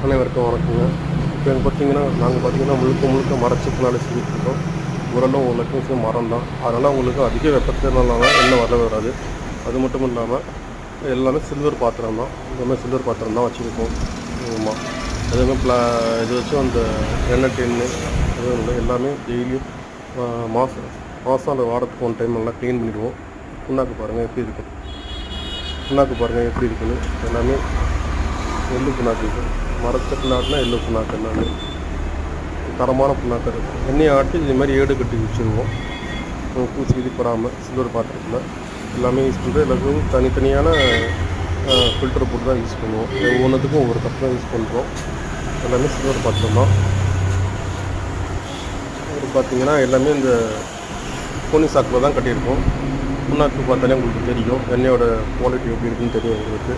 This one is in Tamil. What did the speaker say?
அனைவருக்கும் வணக்கங்க. இப்போ நாங்கள் பார்த்தீங்கன்னா முழுக்க மரச்செக்குனால செஞ்சுட்ருக்கோம். உரலும் லட்சுமியும் மரம் தான். அதனால் உங்களுக்கு அதிக வெப்பத்தினால எண்ணெய் வரவே வராது. அது மட்டும் இல்லாமல் எல்லாமே சில்வர் பாத்திரம் தான். எல்லாமே சில்வர் பாத்திரம் தான் வச்சுருக்கோம். ஆமாம். அதேமாதிரி இது வச்சு அந்த எண்ணெய் டின்னு அதுவும் இல்லை, எல்லாமே டெய்லியும் மாதம் அந்த வாரத்துக்கு ஒன் டைம் நல்லா க்ளீன் பண்ணிடுவோம். புண்ணாக்கு பாருங்கள் எப்படி இருக்குன்னு. எல்லாமே எள்ளு புண்ணாக்கு இருக்குது. மரச்செக்குனாட்டினா எள்ளு புண்ணாக்கு எல்லாமே தரமான புண்ணாக்கு இருக்குது. எண்ணெயை ஆட்டி இது மாதிரி ஏடு கட்டி வச்சுருவோம். பூச்சி இது போடாமல் சில்வர் பாத்திரத்தில் எல்லாமே யூஸ் பண்ணுறது. எல்லாத்துக்கும் தனித்தனியான ஃபில்டர் போட்டு தான் யூஸ் பண்ணுவோம். ஒவ்வொன்றுத்துக்கும் ஒவ்வொரு கப் தான் யூஸ் பண்ணுறோம். எல்லாமே சில்வர் பாத்திரம் தான். பார்த்திங்கன்னா எல்லாமே இந்த கோனி சாக்கில் தான் கட்டியிருக்கோம். புண்ணாக்கு பார்த்தாலே உங்களுக்கு தெரியும் எண்ணெயோட குவாலிட்டி எப்படி இருக்குன்னு தெரியும் உங்களுக்கு.